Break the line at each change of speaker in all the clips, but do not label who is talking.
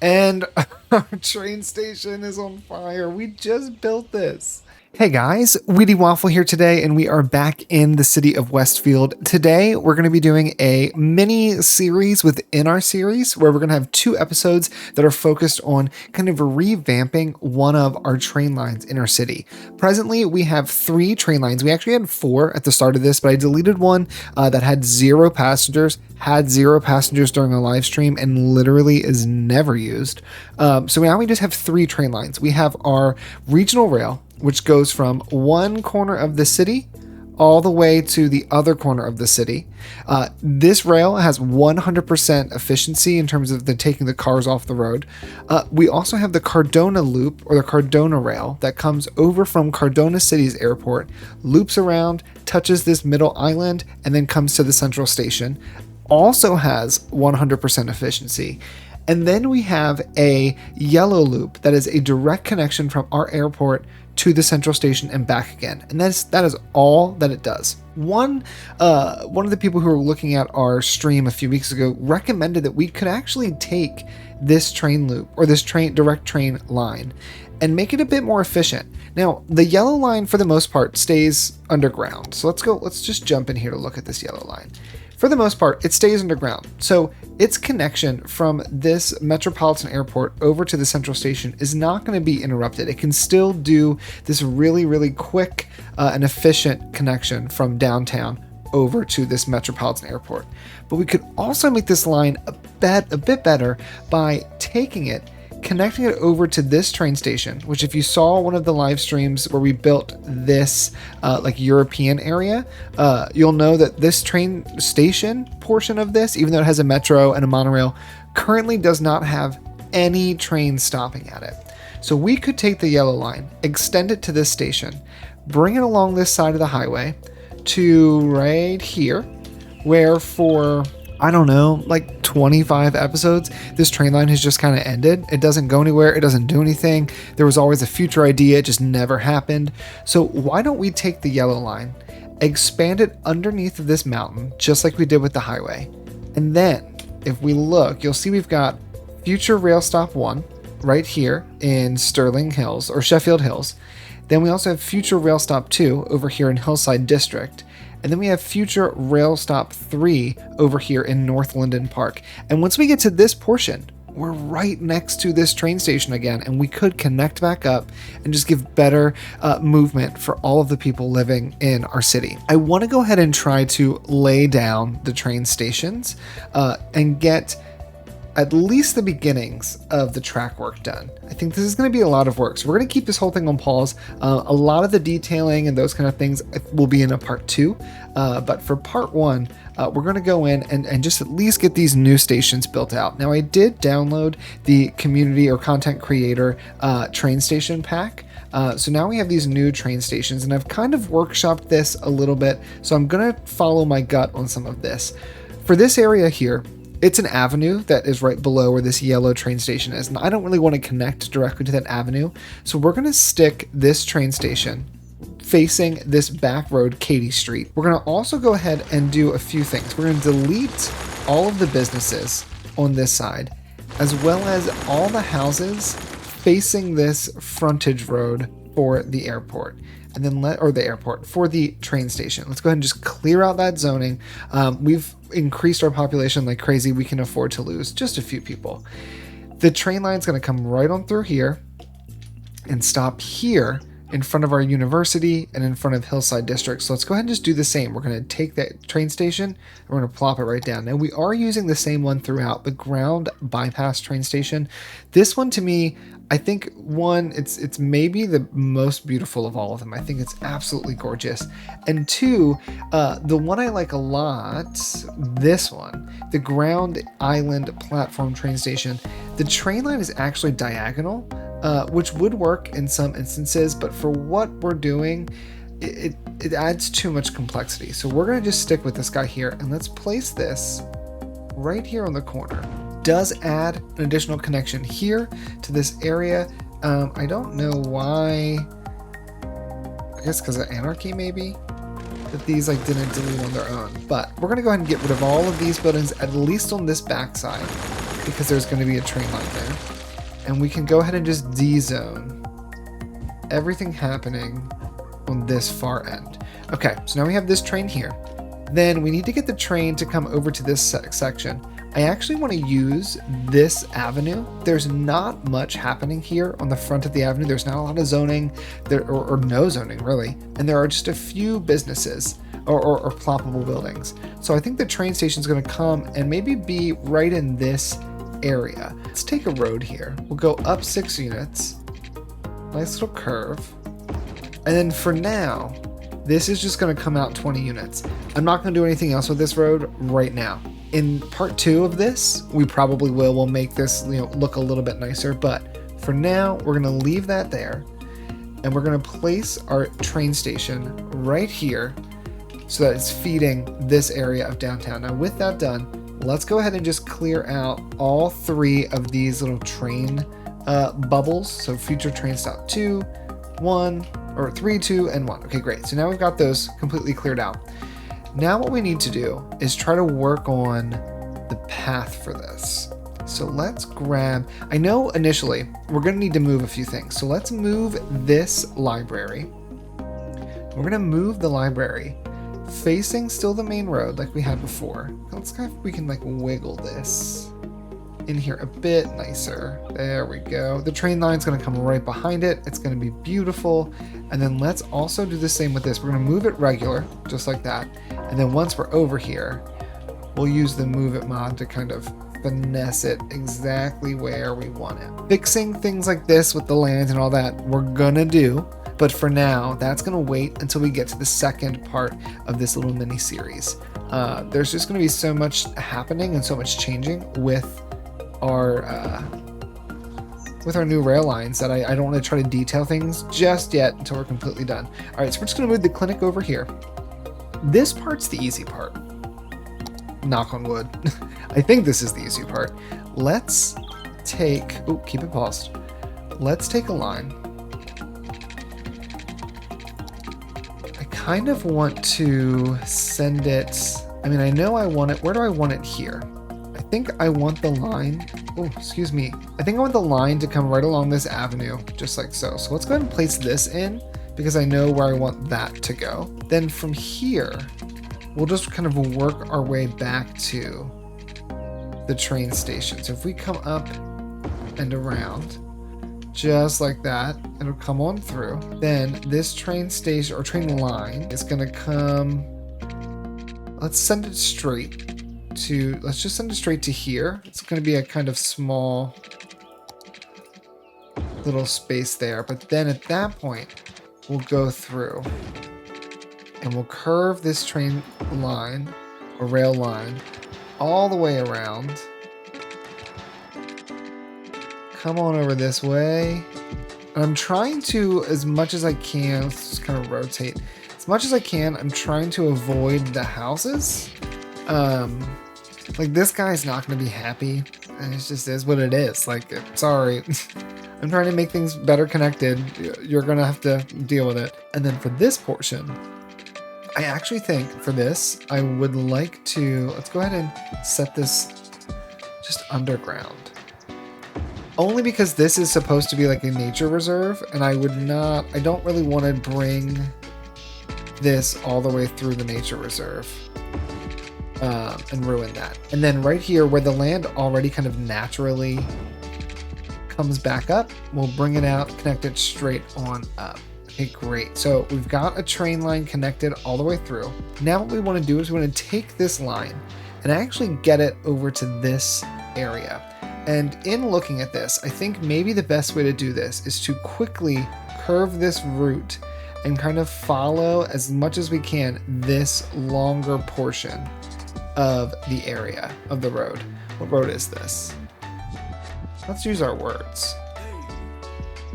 And our train station is on fire. We just built this. Hey guys, Wheatywaffle here today, and we are back in the city of Westfield. Today, we're going to be doing a mini series within our series where we're going to have 2 episodes that are focused on kind of revamping one of our train lines in our city. Presently, we have 3 train lines. We actually had 4 at the start of this, but I deleted one that had 0 passengers, during a live stream, and literally is never used. So now we just have 3 train lines. We have our regional rail, which goes from one corner of the city all the way to the other corner of the city. This rail has 100% efficiency in terms of taking the cars off the road. We also have the Cardona loop, or the Cardona rail, that comes over from Cardona City's airport, loops around, touches this middle island, and then comes to the central station. Also has 100% efficiency. And then we have a yellow loop that is a direct connection from our airport to the central station and back again. And that is all that it does. One of the people who were looking at our stream a few weeks ago recommended that we could actually take this train loop, or this direct train line, and make it a bit more efficient. Now, the yellow line for the most part stays underground. So let's just jump in here to look at this yellow line. For the most part, it stays underground. So its connection from this metropolitan airport over to the central station is not going to be interrupted. It can still do this really, really quick and efficient connection from downtown over to this metropolitan airport. But we could also make this line a bit better by taking it, connecting it over to this train station, which, if you saw one of the live streams where we built this like European area, you'll know that this train station portion of this, even though it has a metro and a monorail, currently does not have any trains stopping at it. So we could take the yellow line, extend it to this station, bring it along this side of the highway to right here, where for, I don't know, like 25 episodes, this train line has just kind of ended. It doesn't go anywhere. It doesn't do anything. There was always a future idea. It just never happened. So why don't we take the yellow line, expand it underneath of this mountain, just like we did with the highway. And then if we look, you'll see we've got future rail stop 1 right here in Sterling Hills, or Sheffield Hills. Then we also have future rail stop 2 over here in Hillside District. And then we have future rail stop 3 over here in North Linden Park. And once we get to this portion, we're right next to this train station again, and we could connect back up and just give better movement for all of the people living in our city. I want to go ahead and try to lay down the train stations and get at least the beginnings of the track work done. I think this is going to be a lot of work, so we're going to keep this whole thing on pause. A lot of the detailing and those kind of things will be in a part 2, but for part 1, we're going to go in and just at least get these new stations built out. Now, I did download the community or content creator train station pack. So now we have these new train stations, and I've kind of workshopped this a little bit, so I'm going to follow my gut on some of this. For this area here, it's an avenue that is right below where this yellow train station is, and I don't really want to connect directly to that avenue, so we're going to stick this train station facing this back road, Katy Street. We're going to also go ahead and do a few things. We're going to delete all of the businesses on this side, as well as all the houses facing this frontage road for the airport. And then for the train station. Let's go ahead and just clear out that zoning. We've increased our population like crazy. We can afford to lose just a few people. The train line is going to come right on through here and stop here in front of our university and in front of Hillside District. So let's go ahead and just do the same. We're going to take that train station and we're going to plop it right down. Now, we are using the same one throughout, the ground bypass train station. This one, to me, I think, one, it's maybe the most beautiful of all of them. I think it's absolutely gorgeous. And 2, the one I like a lot, this one, the ground island platform train station. The train line is actually diagonal, which would work in some instances, but for what we're doing, it adds too much complexity. So we're going to just stick with this guy here, and let's place this right here on the corner. Does add an additional connection here to this area. I don't know why. I guess because of anarchy, maybe, that these like didn't delete on their own. But we're gonna go ahead and get rid of all of these buildings, at least on this backside, because there's going to be a train line there. And we can go ahead and just D-zone everything happening on this far end. Okay, so now we have this train here. Then we need to get the train to come over to this section. I actually want to use this avenue. There's not much happening here on the front of the avenue. There's not a lot of zoning, or no zoning really. And there are just a few businesses or ploppable buildings. So I think the train station is going to come and maybe be right in this area. Let's take a road here. We'll go up 6 units. Nice little curve. And then for now, this is just going to come out 20 units. I'm not going to do anything else with this road right now. In part 2 of this, we probably will. We'll make this, look a little bit nicer. But for now, we're going to leave that there. And we're going to place our train station right here so that it's feeding this area of downtown. Now with that done, let's go ahead and just clear out all 3 of these little train bubbles. So future train stop 2, 1, or 3, 2, and 1. Okay, great. So now we've got those completely cleared out. Now what we need to do is try to work on the path for this. So let's grab, I know initially we're going to need to move a few things. So let's move this library. We're going to move the library facing still the main road like we had before. Let's see if we can like wiggle this in here a bit nicer. There we go. The train line's going to come right behind it. It's going to be beautiful. And then let's also do the same with this. We're going to move it regular, just like that. And then once we're over here, we'll use the move it mod to kind of finesse it exactly where we want it. Fixing things like this with the land and all that, we're going to do. But for now, that's going to wait until we get to the second part of this little mini series. There's just going to be so much happening and so much changing with our new rail lines that I don't want to try to detail things just yet until we're completely done. All right, so we're just going to move the clinic over here. This part's the easy part. Knock on wood. I think this is the easy part. Let's take, keep it paused. Let's take a line. I kind of want to send it, I know I want it, where do I want it here? I think I want the line, I think I want the line to come right along this avenue, just like so. So let's go ahead and place this in, because I know where I want that to go. Then from here, we'll just kind of work our way back to the train station. So if we come up and around, just like that, it'll come on through. Then this train station, or train line, is gonna come, let's send it straight to, let's just send it straight to here. It's going to be a kind of small little space there, but then at that point we'll go through and we'll curve this train line or rail line all the way around, come on over this way. And I'm trying to, as much as I can, let's just kind of rotate as much as I can. I'm trying to avoid the houses. Like this guy's not going to be happy, and it just is what it is. Like, sorry. I'm trying to make things better connected. You're going to have to deal with it. And then for this portion, I actually think for this, I would like to, let's go ahead and set this just underground. Only because this is supposed to be like a nature reserve, and I don't really want to bring this all the way through the nature reserve. And ruin that. And then right here where the land already kind of naturally comes back up, we'll bring it out, connect it straight on up. Okay, great. So we've got a train line connected all the way through. Now what we want to do is we want to take this line and actually get it over to this area. And in looking at this, I think maybe the best way to do this is to quickly curve this route and kind of follow as much as we can this longer portion of the area of the road. What road is this? Let's use our words.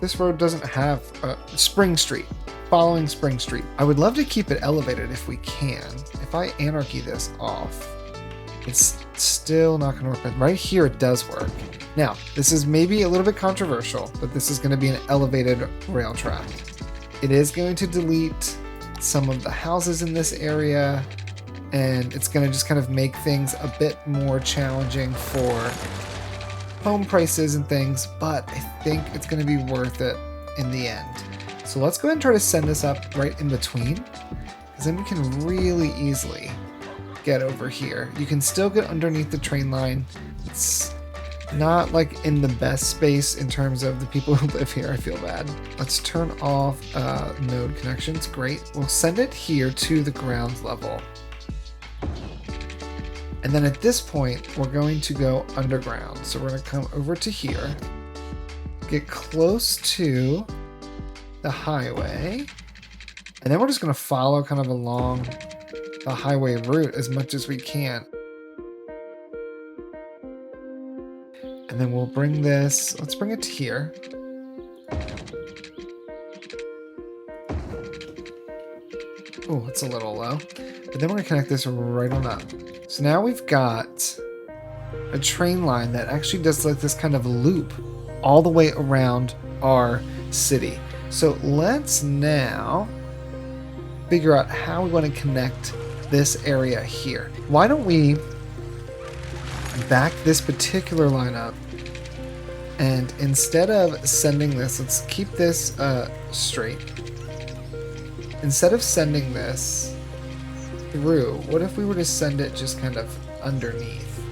This road doesn't have Spring Street, following Spring Street. I would love to keep it elevated if we can. If I anarchy this off, it's still not going to work. But right here it does work. Now, this is maybe a little bit controversial, but this is going to be an elevated rail track. It is going to delete some of the houses in this area, and it's going to just kind of make things a bit more challenging for home prices and things, but I think it's going to be worth it in the end. So let's go ahead and try to send this up right in between, because then we can really easily get over here. You can still get underneath the train line. It's not like in the best space in terms of the people who live here. I feel bad. Let's turn off node connections. Great. We'll send it here to the ground level. And then at this point, we're going to go underground. So we're going to come over to here, get close to the highway, and then we're just going to follow kind of along the highway route as much as we can. And then we'll bring this, let's bring it to here. Oh, it's a little low. But then we're going to connect this right on up. So now we've got a train line that actually does like this kind of loop all the way around our city. So let's now figure out how we want to connect this area here. Why don't we back this particular line up, and instead of sending this, let's keep this straight. Instead of sending this through, what if we were to send it just kind of underneath?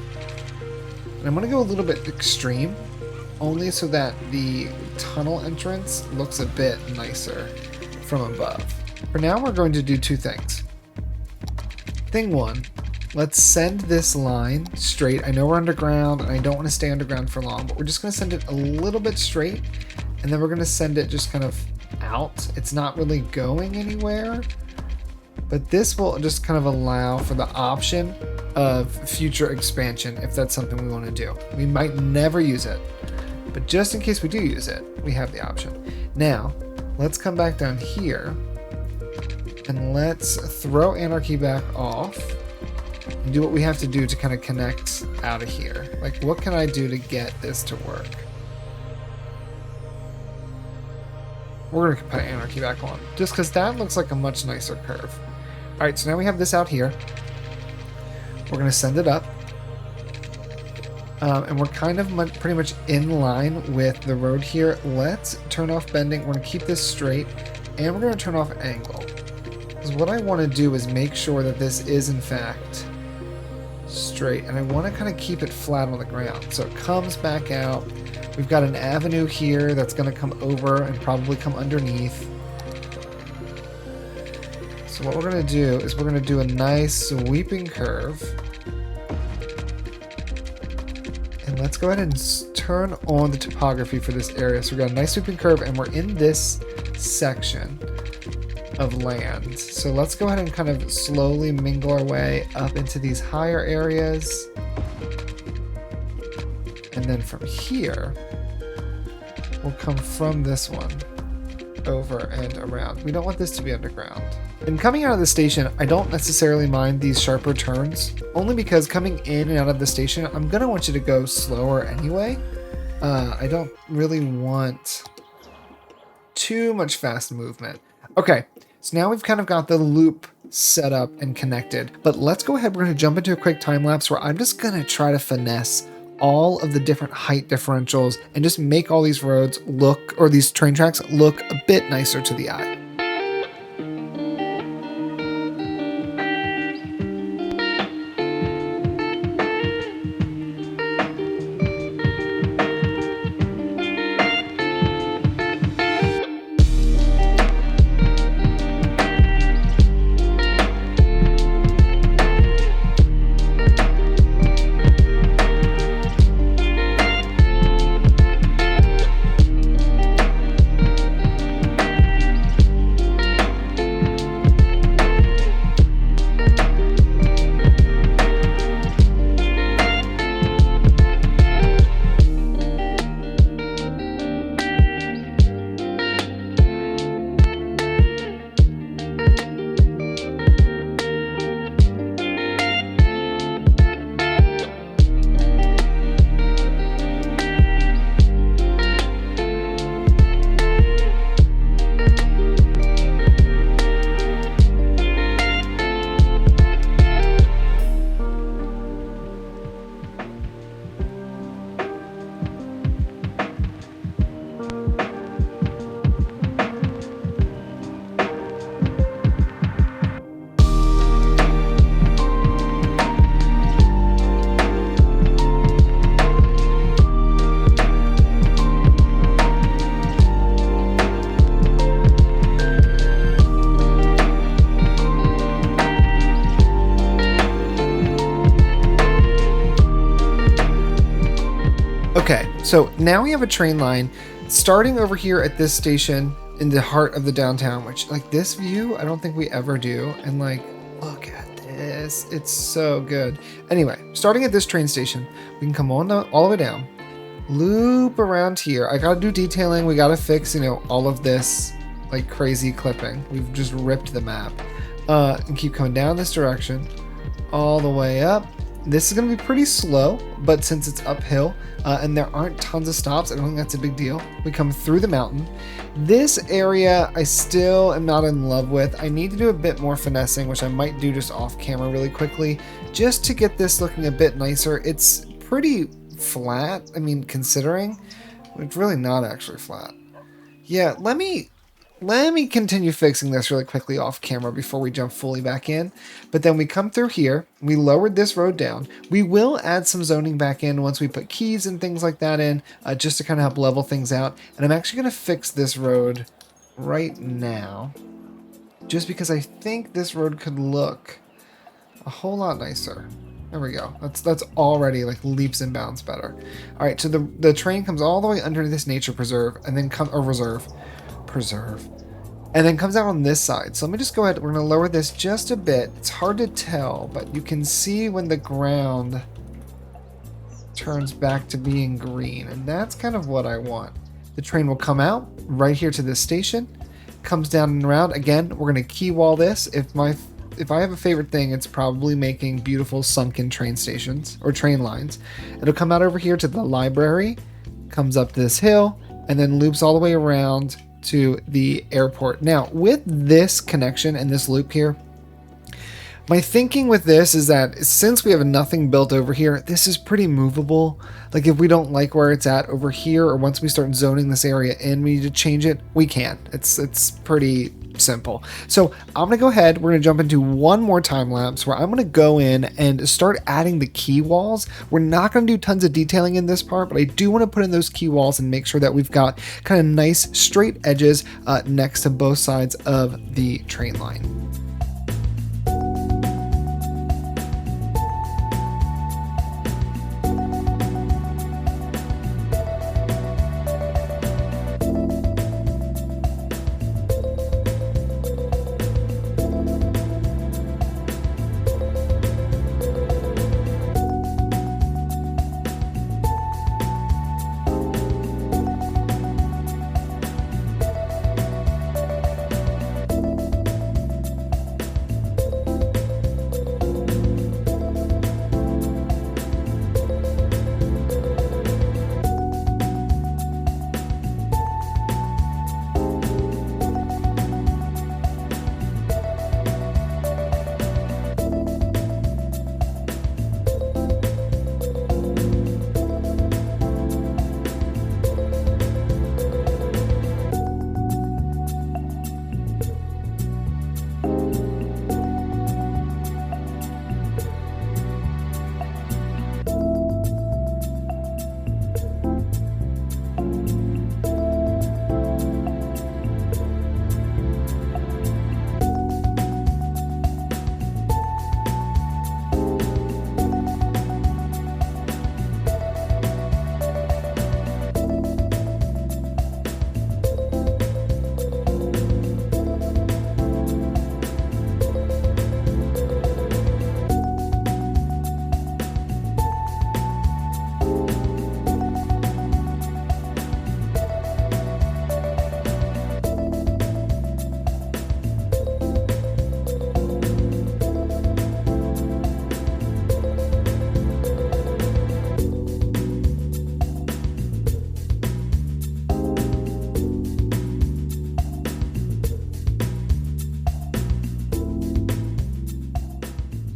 And I'm going to go a little bit extreme, only so that the tunnel entrance looks a bit nicer from above. For now, we're going to do two things. Thing one, let's send this line straight. I know we're underground and I don't want to stay underground for long, but we're just going to send it a little bit straight, and then we're going to send it just kind of out. It's not really going anywhere, but this will just kind of allow for the option of future expansion if that's something we want to do. We might never use it, but just in case we do use it, we have the option. Now, let's come back down here and let's throw Anarchy back off and do what we have to do to kind of connect out of here. Like, what can I do to get this to work? We're going to put Anarchy back on, just because that looks like a much nicer curve. Alright, so now we have this out here. We're going to send it up. And we're kind of pretty much in line with the road here. Let's turn off bending. We're going to keep this straight, and we're going to turn off angle. Because what I want to do is make sure that this is, in fact, straight. And I want to kind of keep it flat on the ground. So it comes back out. We've got an avenue here that's going to come over and probably come underneath. So what we're going to do is we're going to do a nice sweeping curve. And let's go ahead and turn on the topography for this area. So we've got a nice sweeping curve, and we're in this section of land. So let's go ahead and kind of slowly mingle our way up into these higher areas. And then from here, we'll come from this one over and around. We don't want this to be underground. And coming out of the station, I don't necessarily mind these sharper turns, only because coming in and out of the station, I'm going to want you to go slower anyway. I don't really want too much fast movement. Okay, so now we've kind of got the loop set up and connected, but let's go ahead. We're going to jump into a quick time lapse where I'm just going to try to finesse all of the different height differentials and just make all these roads look, or these train tracks look a bit nicer to the eye. So now we have a train line starting over here at this station in the heart of the downtown, which like this view, I don't think we ever do. And like, look at this. It's so good. Anyway, starting at this train station, we can come on all the way down, loop around here. I got to do detailing. We got to fix, all of this like crazy clipping. We've just ripped the map and keep coming down this direction all the way up. This is going to be pretty slow, but since it's uphill and there aren't tons of stops, I don't think that's a big deal. We come through the mountain. This area I still am not in love with. I need to do a bit more finessing, which I might do just off camera really quickly, just to get this looking a bit nicer. It's pretty flat. I mean, considering it's really not actually flat. Yeah, let me continue fixing this really quickly off camera before we jump fully back in. But then we come through here. We lowered this road down. We will add some zoning back in once we put keys and things like that in, just to kind of help level things out. And I'm actually going to fix this road right now, just because I think this road could look a whole lot nicer. There we go. That's already like leaps and bounds better. All right, so the train comes all the way under this nature preserve and then preserve, and then comes out on this side. So let me just go ahead. We're going to lower this just a bit. It's hard to tell, but you can see when the ground turns back to being green, and that's kind of what I want. The train will come out right here to this station, comes down and around. Again, we're going to key wall this. If I have a favorite thing, it's probably making beautiful sunken train stations or train lines. It'll come out over here to the library, comes up this hill, and then loops all the way around to the airport. Now, with this connection and this loop here, my thinking with this is that since we have nothing built over here, this is pretty movable. Like if we don't like where it's at over here, or once we start zoning this area in, we need to change it, we can. It's pretty simple. So I'm gonna go ahead, we're gonna jump into one more time lapse where I'm gonna go in and start adding the key walls. We're not gonna do tons of detailing in this part, but I do want to put in those key walls and make sure that we've got kind of nice straight edges next to both sides of the train line.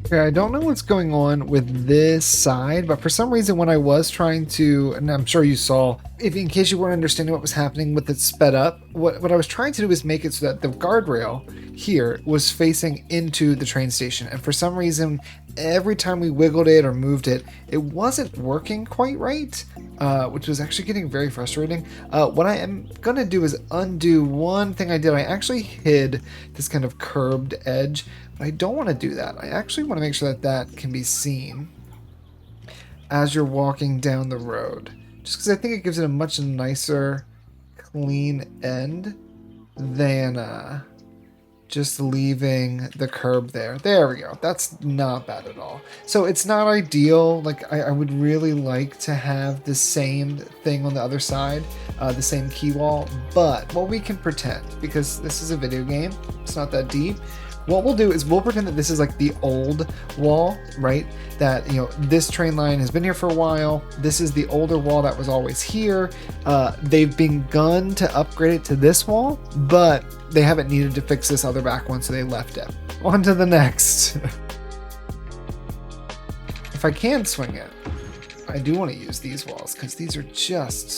Okay, I don't know what's going on with this side, but for some reason when I was trying to, and I'm sure you saw, if in case you weren't understanding what was happening with it sped up, what I was trying to do is make it so that the guardrail here was facing into the train station. And for some reason, every time we wiggled it or moved it, it wasn't working quite right, which was actually getting very frustrating. What I am going to do is undo one thing I did. I actually hid this kind of curbed edge, but I don't want to do that. I actually want to make sure that that can be seen as you're walking down the road, just because I think it gives it a much nicer, clean end than just leaving the curb there. There we go. That's not bad at all. So it's not ideal. Like I would really like to have the same thing on the other side, the same key wall, but what we can pretend, because this is a video game, it's not that deep. What we'll do is we'll pretend that this is like the old wall, right? That, you know, this train line has been here for a while. This is the older wall that was always here. They've begun to upgrade it to this wall, but they haven't needed to fix this other back one, so they left it. On to the next. If I can swing it, I do want to use these walls because these are just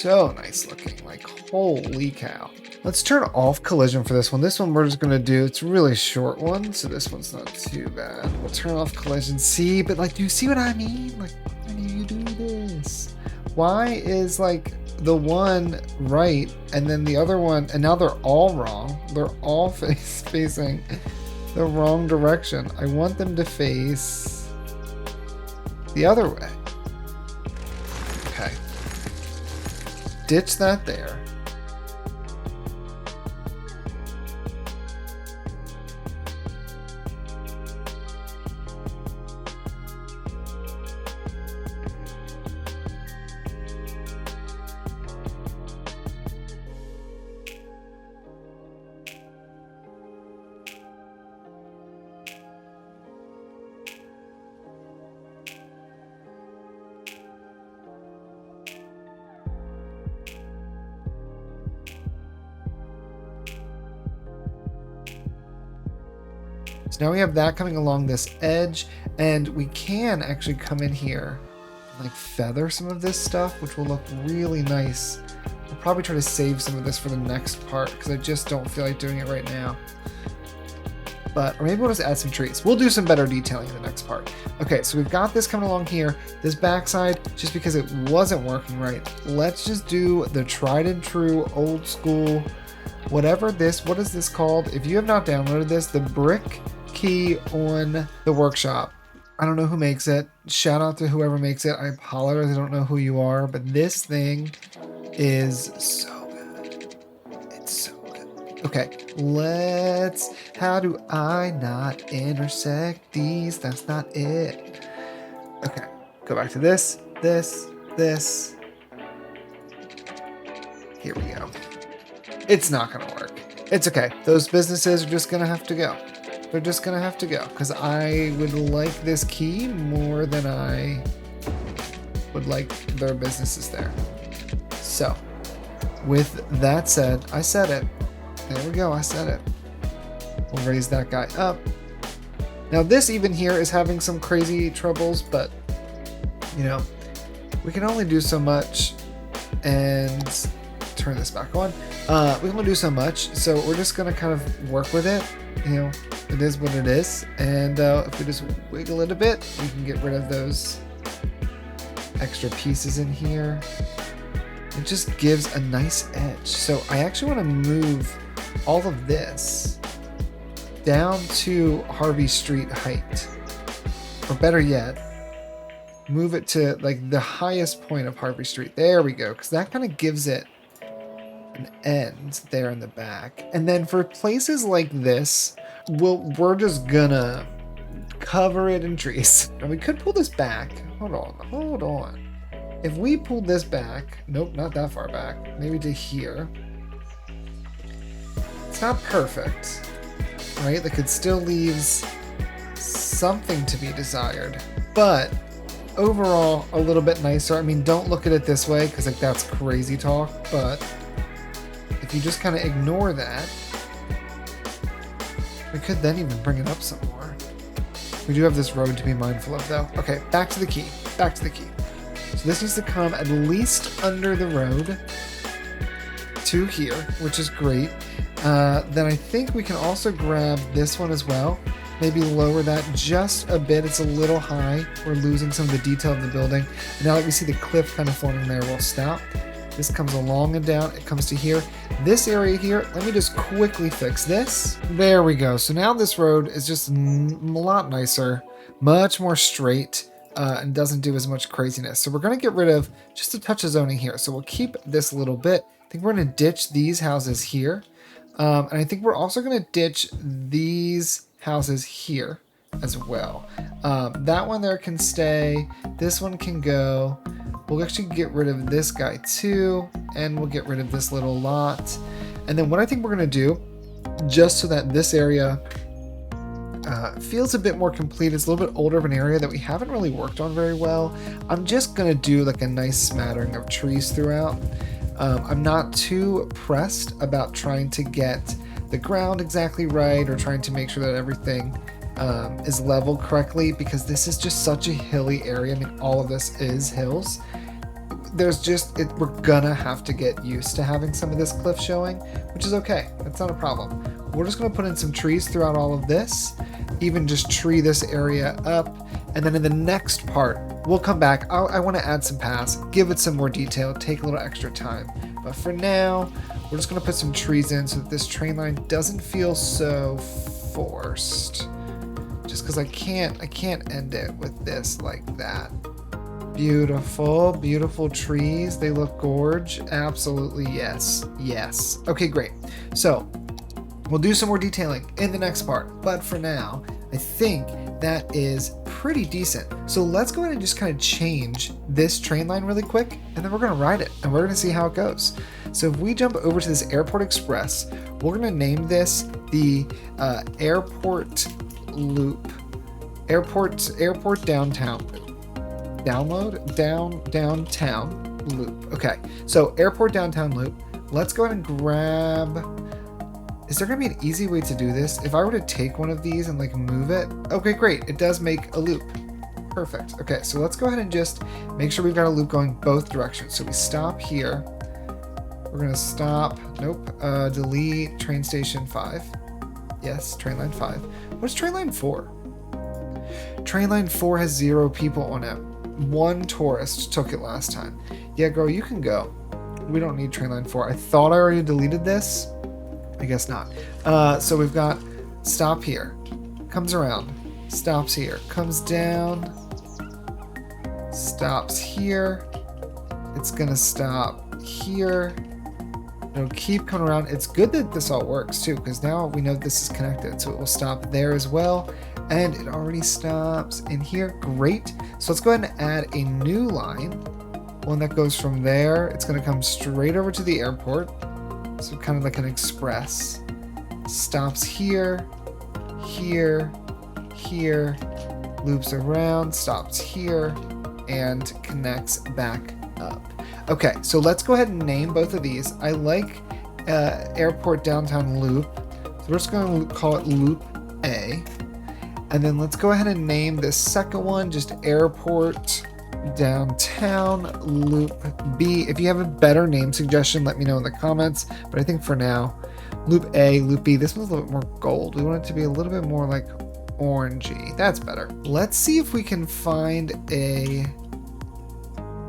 so nice looking. Like, holy cow. Let's turn off collision for this one. This one we're just gonna do, it's a really short one, so this one's not too bad. We'll turn off collision. See, but like, do you see what I mean? Like, why do you do this? Why is like the one right and then the other one, and now they're all wrong. They're all facing the wrong direction. I want them to face the other way. Okay. Ditch that there. So now we have that coming along this edge, and we can actually come in here and like feather some of this stuff, which will look really nice. I'll probably try to save some of this for the next part because I just don't feel like doing it right now. But, or maybe we'll just add some trees. We'll do some better detailing in the next part. Okay, so we've got this coming along here. This backside, just because it wasn't working right, let's just do the tried and true old school, whatever this, what is this called? If you have not downloaded this, the brick key on the workshop. I don't know who makes it. Shout out to whoever makes it. I apologize, I don't know who you are, but this thing is so good. It's so good. Okay, how do I not intersect these? That's not it. Okay, go back to this. Here we go. It's not gonna work. It's okay. Those businesses are just gonna have to go. They're just gonna have to go because I would like this key more than I would like their businesses there. So with that said, I said it. There we go, I said it. We'll raise that guy up. Now this even here is having some crazy troubles, but you know, we can only do so much. And turn this back on. We can only do so much, so we're just gonna kind of work with it. You know, it is what it is, and if we just wiggle it a bit, we can get rid of those extra pieces in here. It just gives a nice edge. So I actually want to move all of this down to Harvey Street height, or better yet, move it to like the highest point of Harvey Street. There we go, because that kind of gives it an end there in the back. And then for places like this, we're just gonna cover it in trees. And we could pull this back. Hold on. If we pulled this back, nope, not that far back, maybe to here. It's not perfect, right? Like it still leaves something to be desired, but overall a little bit nicer. I mean, don't look at it this way because like that's crazy talk, but if you just kind of ignore that, we could then even bring it up some more. We do have this road to be mindful of though. Okay, back to the key. So this needs to come at least under the road to here, which is great. Then I think we can also grab this one as well. Maybe lower that just a bit. It's a little high. We're losing some of the detail of the building. And now that we see the cliff kind of forming there, we'll stop. This comes along and down. It comes to here. This area here, let me just quickly fix this. There we go. So now this road is just a lot nicer, much more straight. and doesn't do as much craziness. So we're going to get rid of just a touch of zoning here. So we'll keep this a little bit. I think we're going to ditch these houses here. And I think we're also going to ditch these houses here as well. That one there can stay. This one can go. We'll actually get rid of this guy too. And we'll get rid of this little lot. And then what I think we're going to do, just so that this area feels a bit more complete, it's a little bit older of an area that we haven't really worked on very well. I'm just going to do like a nice smattering of trees throughout. I'm not too pressed about trying to get the ground exactly right or trying to make sure that everything is leveled correctly, because this is just such a hilly area. I mean, all of this is hills. There's just, we're gonna have to get used to having some of this cliff showing, which is okay. That's not a problem. We're just gonna put in some trees throughout all of this, even just tree this area up. And then in the next part, we'll come back. I wanna add some paths, give it some more detail, take a little extra time. But for now, we're just gonna put some trees in so that this train line doesn't feel so forced. Just because I can't end it with this like that. Beautiful, beautiful trees. They look gorge. Absolutely, yes, yes. Okay, great. So we'll do some more detailing in the next part. But for now, I think that is pretty decent. So let's go ahead and just kind of change this train line really quick, and then we're going to ride it, and we're going to see how it goes. So if we jump over to this Airport Express, we're going to name this the Airport Loop. Airport Downtown Loop. Downtown Loop. Okay, so Airport Downtown Loop. Let's go ahead and grab. Is there gonna be an easy way to do this? If I were to take one of these and like move it. Okay, great. It does make a loop. Perfect. Okay, so let's go ahead and just make sure we've got a loop going both directions. So we stop here. We're gonna stop. Nope. Delete train station 5. Yes, train line 5. What's train line 4? Train line 4 has 0 people on it. 1 tourist took it last time. Yeah, girl, you can go. We don't need train line 4. I thought I already deleted this. I guess not. So we've got stop here. Comes around. Stops here. Comes down. Stops here. It's gonna stop here. It'll keep coming around. It's good that this all works too, because now we know this is connected. So it will stop there as well. And it already stops in here. Great. So let's go ahead and add a new line. One that goes from there. It's going to come straight over to the airport. So kind of like an express. Stops here, here, here, loops around, stops here, and connects back up. Okay, so let's go ahead and name both of these. I like Airport Downtown Loop. So we're just going to call it Loop A. And then let's go ahead and name this second one just Airport Downtown Loop B. If you have a better name suggestion, let me know in the comments. But I think for now, Loop A, Loop B, this one's a little bit more gold. We want it to be a little bit more like orangey. That's better. Let's see if we can find a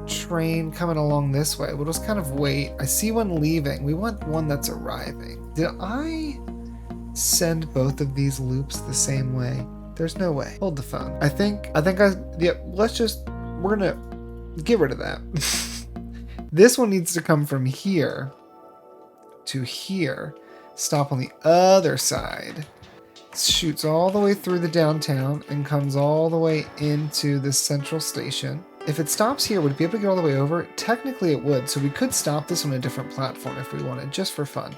train coming along this way. We'll just kind of wait. I see one leaving. We want one that's arriving. Did I send both of these loops the same way? There's no way. Hold the phone. We're gonna get rid of that. This one needs to come from here to here, stop on the other side, shoots all the way through the downtown and comes all the way into the central station. If it stops here, would it be able to get all the way over? Technically it would, so we could stop this on a different platform if we wanted, just for fun.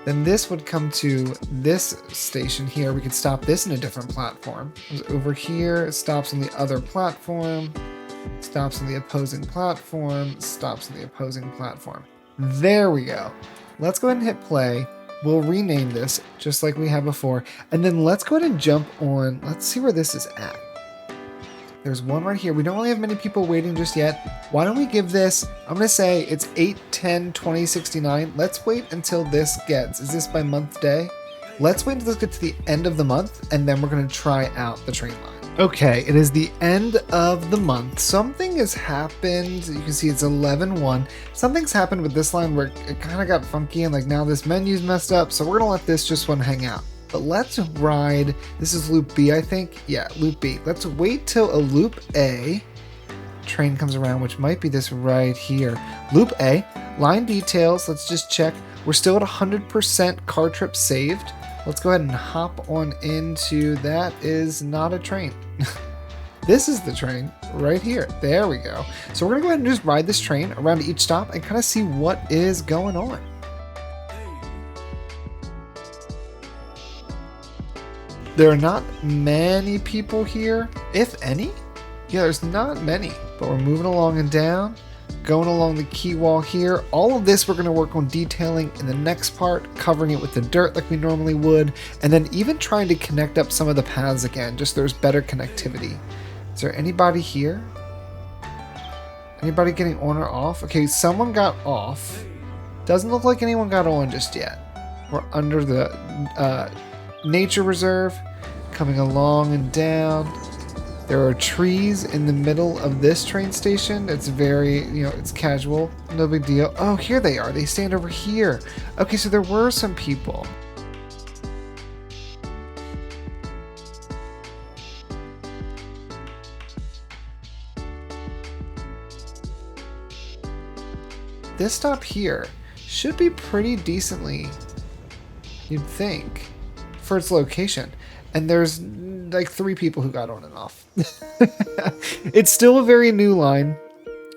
Then this would come to this station here. We could stop this in a different platform. Over here, it stops on the other platform, stops on the opposing platform, stops on the opposing platform. There we go. Let's go ahead and hit play. We'll rename this just like we have before. And then let's go ahead and jump on. Let's see where this is at. There's one right here. We don't really have many people waiting just yet. Why don't we give this, I'm going to say it's 8/10/2069. Let's wait until this gets, is this by month day? Let's wait until this gets to the end of the month, and then we're going to try out the train line. Okay, it is the end of the month. Something has happened. You can see it's 11/1. Something's happened with this line where it kind of got funky, and like now this menu's messed up. So we're going to let this just one hang out. But let's ride, this is loop B, I think. Yeah, loop B. Let's wait till a loop A train comes around, which might be this right here. Loop A, line details, let's just check. We're still at 100% car trip saved. Let's go ahead and hop on into, that is not a train. This is the train right here. There we go. So we're gonna go ahead and just ride this train around each stop and kind of see what is going on. There are not many people here, if any. Yeah, there's not many, but we're moving along and down, going along the quay wall here. All of this we're going to work on detailing in the next part, covering it with the dirt like we normally would, and then even trying to connect up some of the paths again, just so there's better connectivity. Is there anybody here? Anybody getting on or off? Okay, someone got off. Doesn't look like anyone got on just yet. We're under the nature reserve, coming along and down. There are trees in the middle of this train station. It's very, it's casual, no big deal. Oh, here they are. They stand over here. Okay, so there were some people. This stop here should be pretty decently, you'd think, for its location. And there's like 3 people who got on and off. It's still a very new line,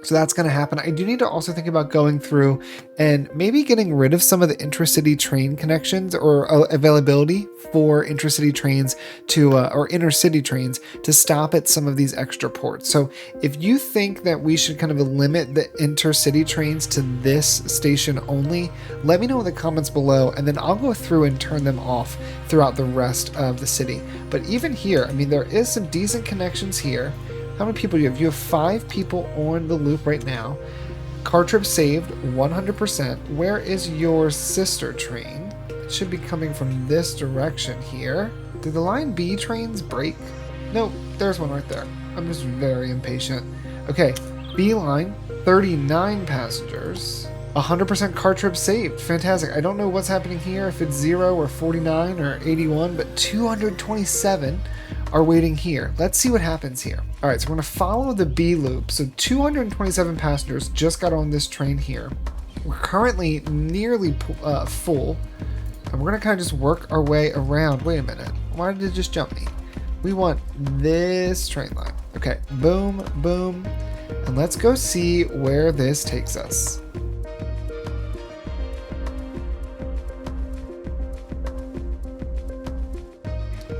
so that's going to happen. I do need to also think about going through and maybe getting rid of some of the intracity train connections or availability for intracity trains to or intercity trains to stop at some of these extra ports. So if you think that we should kind of limit the intercity trains to this station only, let me know in the comments below, and then I'll go through and turn them off throughout the rest of the city. But even here, I mean, there is some decent connections here. How many people do you have? You have 5 people on the loop right now. Car trip saved 100%. Where is your sister train? It should be coming from this direction here. Did the line B trains break? No, there's one right there. I'm just very impatient. Okay, B line, 39 passengers. 100% car trip saved. Fantastic. I don't know what's happening here, if it's 0 or 49 or 81, but 227 are waiting here. Let's see what happens here. All right, so we're gonna follow the B loop. So 227 passengers just got on this train here. We're currently nearly full, and we're gonna kind of just work our way around. Wait a minute, why did it just jump me? We want this train line. Okay, boom, boom, and let's go see where this takes us.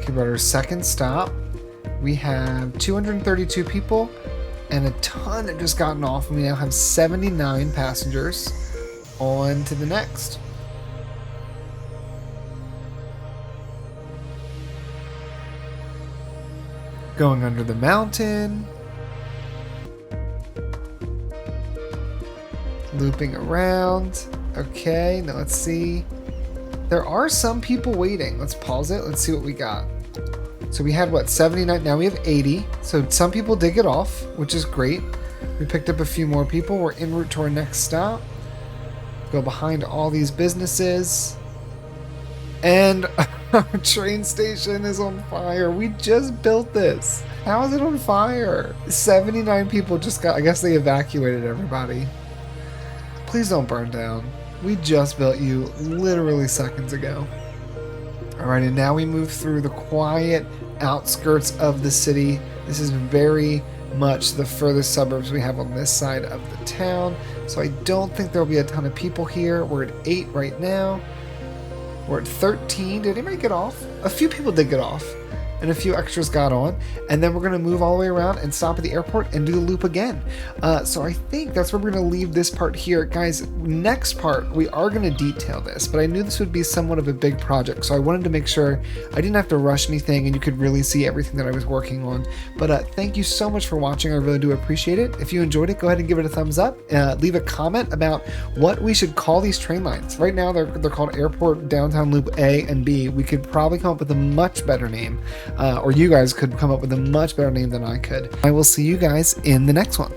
We're at our second stop. We have 232 people and a ton that just gotten off. We now have 79 passengers. On to the next. Going under the mountain. Looping around. Okay, now let's see. There are some people waiting. Let's pause it. Let's see what we got. So we had what, 79, now we have 80. So some people did get off, which is great. We picked up a few more people. We're en route to our next stop. Go behind all these businesses. And our train station is on fire. We just built this. How is it on fire? 79 people just got, I guess they evacuated everybody. Please don't burn down. We just built you literally seconds ago. All right, and now we move through the quiet outskirts of the city. This is very much the furthest suburbs we have on this side of the town. So I don't think there'll be a ton of people here. We're at 8 right now. We're at 13. Did anybody get off? A few people did get off, and a few extras got on, and then we're going to move all the way around and stop at the airport and do the loop again. So I think that's where we're going to leave this part here. Guys, next part, we are going to detail this, but I knew this would be somewhat of a big project, so I wanted to make sure I didn't have to rush anything and you could really see everything that I was working on. But thank you so much for watching. I really do appreciate it. If you enjoyed it, go ahead and give it a thumbs up. Leave a comment about what we should call these train lines. Right now, they're called Airport Downtown Loop A and B. We could probably come up with a much better name. Or you guys could come up with a much better name than I could. I will see you guys in the next one.